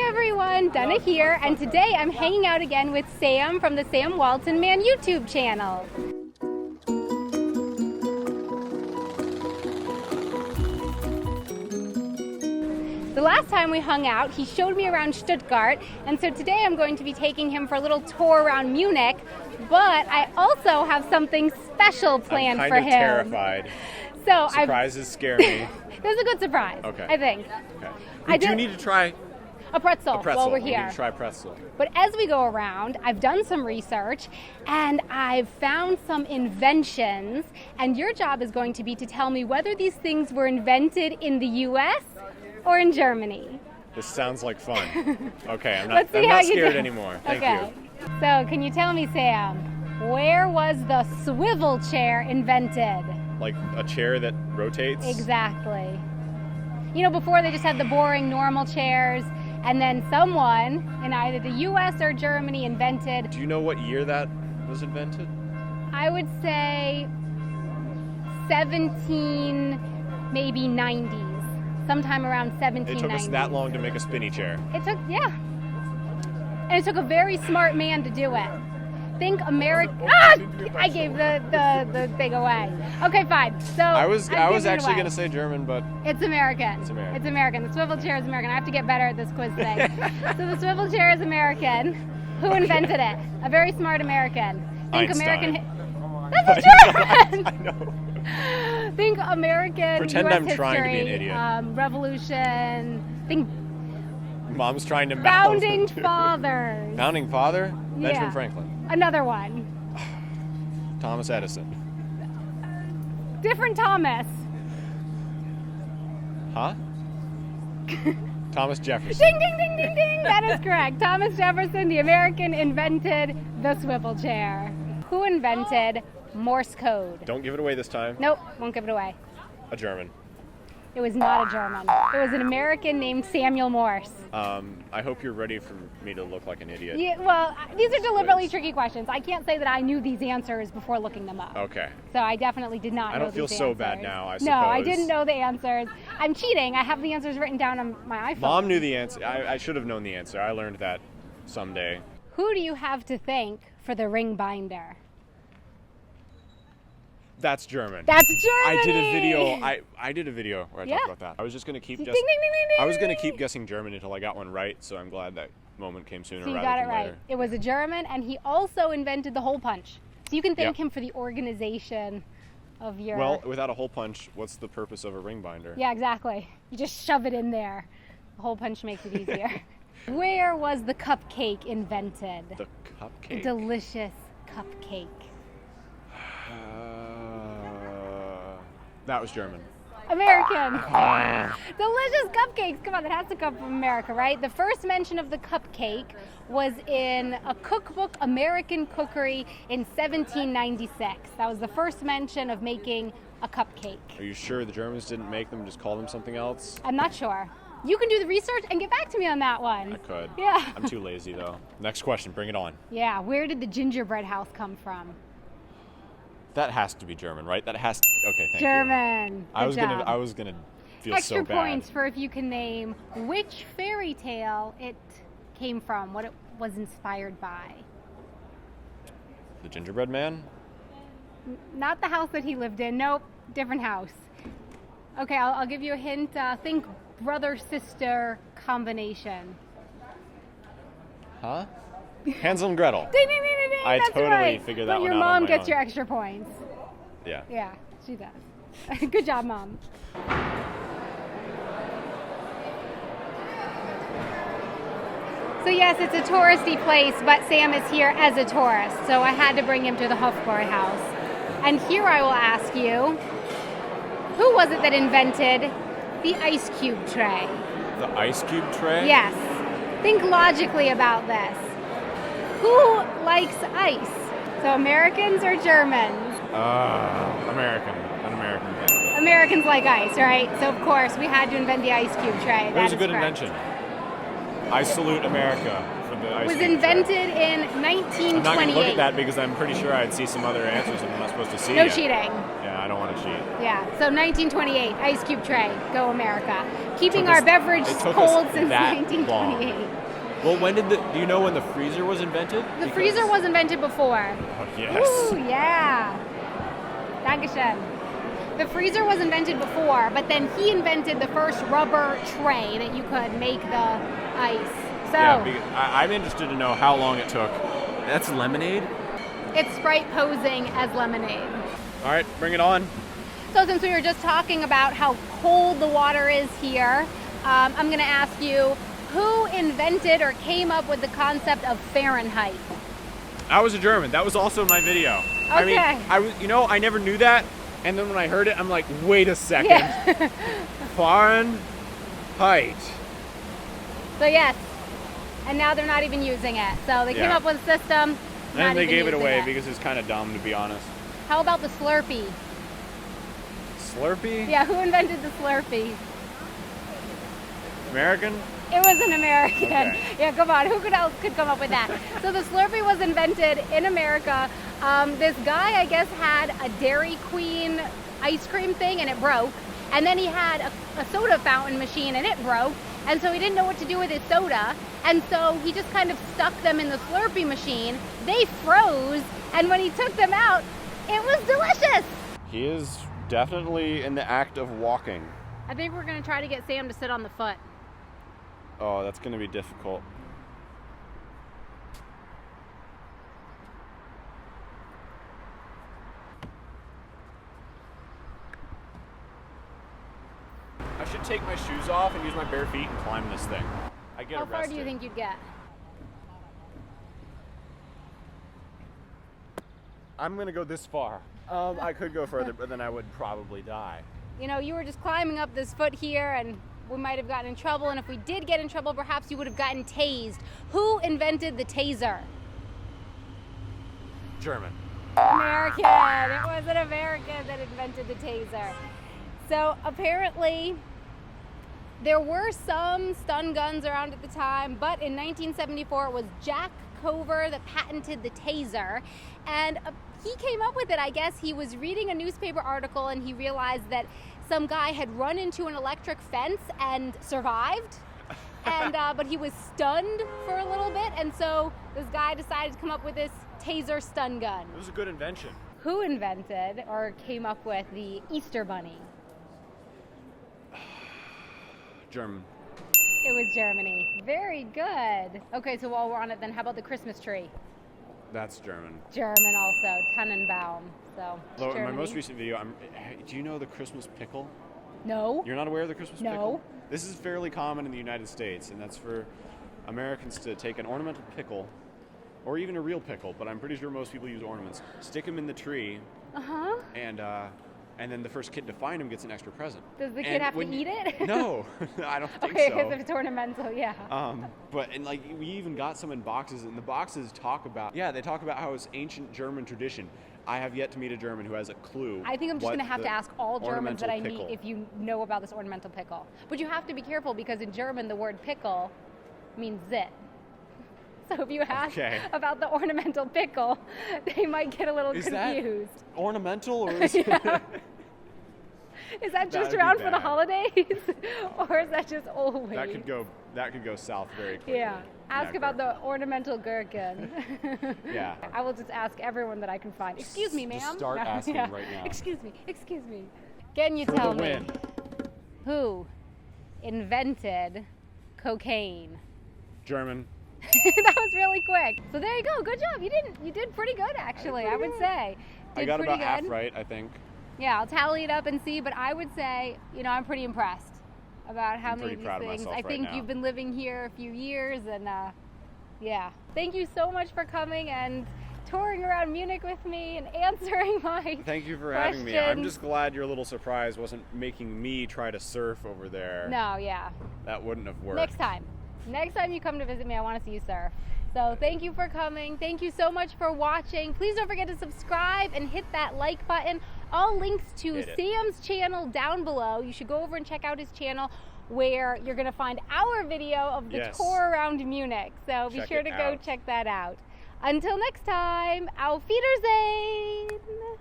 everyone, Donna here, and today I'm hanging out again with Sam from the SamWaltonMan YouTube channel. The last time we hung out, he showed me around Stuttgart, and so today I'm going to be taking him for a little tour around Munich, but I also have something special planned for him. I'm kind of terrified. So Surprises scare me. This is a good surprise, okay. I think. Okay. I do need to try a pretzel while we're here. We need to try pretzel. But as we go around, I've done some research and I've found some inventions, and your job is going to be to tell me whether these things were invented in the US or in Germany. This sounds like fun. Okay, I'm not scared anymore. Thank you. So can you tell me, Sam, where was the swivel chair invented? Like a chair that rotates? Exactly. You know, before they just had the boring normal chairs, and then someone in either the US or Germany invented... Do you know what year that was invented? I would say maybe 90s. Sometime around 1790s. It took us that long to make a spinny chair. It took, yeah. And it took a very smart man to do it. Think American. Ah! I gave the thing away. Okay, fine. So I was actually going to say German, but it's American. It's American. It's American. The swivel chair is American. I have to get better at this quiz thing. So the swivel chair is American. Who invented it? A very smart American. Think Einstein. American. That's a German. I know. Think American. Pretend US I'm trying to be an idiot. Revolution. Think. Mom's trying to Founding fathers. Founding father? Yeah. Benjamin Franklin. Another one. Thomas Edison. Different Thomas. Huh? Thomas Jefferson. Ding, ding, ding, ding, ding. That is correct. Thomas Jefferson, the American, invented the swivel chair. Who invented Morse code? Don't give it away this time. Nope, won't give it away. A German. It was not a German. It was an American named Samuel Morse. I hope you're ready for me to look like an idiot. Yeah, well, these are deliberately tricky questions. I can't say that I knew these answers before looking them up. Okay. So I definitely did not know these answers. I don't feel so bad now, I suppose. No, I didn't know the answers. I'm cheating. I have the answers written down on my iPhone. Mom knew the answer. I should have known the answer. I learned that someday. Who do you have to thank for the ring binder? That's German. That's Germany. I did a video where I talked about that. I was just gonna keep guessing. Ding, ding, ding, ding, I was gonna keep guessing German until I got one right. So I'm glad that moment came sooner rather than later. So you got it right. It was a German, and he also invented the hole punch. So you can thank him for the organization of your. Well, without a hole punch, what's the purpose of a ring binder? Yeah, exactly. You just shove it in there. A hole punch makes it easier. Where was the cupcake invented? The cupcake. A delicious cupcake. That was German. American. Delicious cupcakes. Come on, that has to come from America, right? The first mention of the cupcake was in a cookbook, American Cookery, in 1796. That was the first mention of making a cupcake. Are you sure the Germans didn't make them, just call them something else? I'm not sure. You can do the research and get back to me on that one. I could. Yeah. I'm too lazy, though. Next question, bring it on. Yeah, where did the gingerbread house come from? That has to be German, right? That has to. Okay, thank you. German. I was gonna feel Extra so bad. points for if you can name which fairy tale it came from, what it was inspired by. The Gingerbread Man? Not the house that he lived in. Nope, different house. Okay, I'll give you a hint. Think brother-sister combination. Huh? Hansel and Gretel. Ding, ding, ding, ding, ding. I That's totally right. figured that but one your out mom on my gets own. your extra points. Yeah. Yeah, she does. Good job, Mom. So yes, it's a touristy place, but Sam is here as a tourist, so I had to bring him to the Hofbräu house. And here I will ask you, who was it that invented the ice cube tray? The ice cube tray? Yes. Think logically about this. Who likes ice? So Americans or Germans? American. An American thing. Americans like ice, right? So of course we had to invent the ice cube tray. It was a good invention. I salute America for the ice Was cube invented tray. in 1928. I'm not going to look at that because I'm pretty sure I'd see some other answers and I'm not supposed to see No it. cheating. Yeah, I don't want to cheat. Yeah, so 1928, ice cube tray, go America. Keeping Took our us- beverage it took cold us since that 1928. Well, when did do you know when the freezer was invented? The freezer was invented before. Oh, yes. Ooh, yeah. Dankeschön. The freezer was invented before, but then he invented the first rubber tray that you could make the ice. So Yeah, I'm interested to know how long it took. That's lemonade? it's Sprite posing as lemonade. All right, bring it on. So since we were just talking about how cold the water is here, I'm going to ask you, who invented or came up with the concept of Fahrenheit? I was a German. That was also my video. I mean, Okay. I never knew that. And then when I heard it, I'm like, wait a second. Yeah. Fahrenheit. So yes, and now they're not even using it. So they came Yeah. up with a system. And they gave it away because it's kind of dumb, to be honest. How about the Slurpee? Slurpee? Yeah, who invented the Slurpee? American? It was an American. Okay. Yeah, come on. Who else could come up with that? So the Slurpee was invented in America. This guy, I guess, had a Dairy Queen ice cream thing and it broke. And then he had a soda fountain machine and it broke. And so he didn't know what to do with his soda. And so he just kind of stuck them in the Slurpee machine. They froze. And when he took them out, it was delicious. He is definitely in the act of walking. I think we're going to try to get Sam to sit on the foot. Oh, that's going to be difficult. I should take my shoes off and use my bare feet and climb this thing. I get How arrested. far do you think you'd get? I'm going to go this far. I could go further, but then I would probably die. You know, you were just climbing up this foot here and we might have gotten in trouble. And if we did get in trouble, perhaps you would have gotten tased. Who invented the taser? German. American. It was an American that invented the taser. So apparently there were some stun guns around at the time, but in 1974 it was Jack Cover that patented the taser. And he came up with it, I guess. He was reading a newspaper article and he realized that some guy had run into an electric fence and survived. And but he was stunned for a little bit, and so this guy decided to come up with this taser stun gun. It was a good invention. Who invented or came up with the Easter Bunny? German. It was Germany. Very good. Okay, so while we're on it then, how about the Christmas tree? That's German. German also, Tannenbaum. So Although in my Germany. most recent video, do you know the Christmas pickle? No. You're not aware of the Christmas No. pickle? This is fairly common in the United States, and that's for Americans to take an ornamental pickle, or even a real pickle, but I'm pretty sure most people use ornaments, stick them in the tree, and then the first kid to find him gets an extra present. Does the kid have to eat it? No, I don't think Okay, so. because if it's ornamental, yeah. But like we even got some in boxes, and the boxes talk about how it's ancient German tradition. I have yet to meet a German who has a clue. I think I'm just what going to have the to ask all Germans that I ornamental meet pickle- if you know about this ornamental pickle. But you have to be careful because in German the word pickle means zit. So if you ask about the ornamental pickle, they might get a little confused. That ornamental or is Yeah. Is that just That'd be around for the bad. holidays, or is that just always? that could go south very quickly. Yeah. Ask about the ornamental gherkin. Yeah. I will just ask everyone that I can find. Excuse me, ma'am. Just start asking right now. Excuse me. Excuse me. Can you For tell the me win. who invented cocaine? German. That was really quick. So there you go. Good job. You did pretty good actually. I would say. I Did got pretty about half good. right, I think. Yeah, I'll tally it up and see, but I would say, I'm pretty impressed about how I'm many pretty of proud these of things. myself I right think now. you've been living here a few years, and yeah. Thank you so much for coming and touring around Munich with me and answering my Thank you for having me. I'm questions. just glad your little surprise wasn't making me try to surf over there. No, yeah. That wouldn't have worked. Next time you come to visit me, I want to see you surf. So thank you for coming. Thank you so much for watching. Please don't forget to subscribe and hit that like button. All links to Hit it. Sam's channel down below. You should go over and check out his channel. where you're going to find our video of the tour around Munich. So be sure to go check that out. Until next time, Auf Wiedersehen!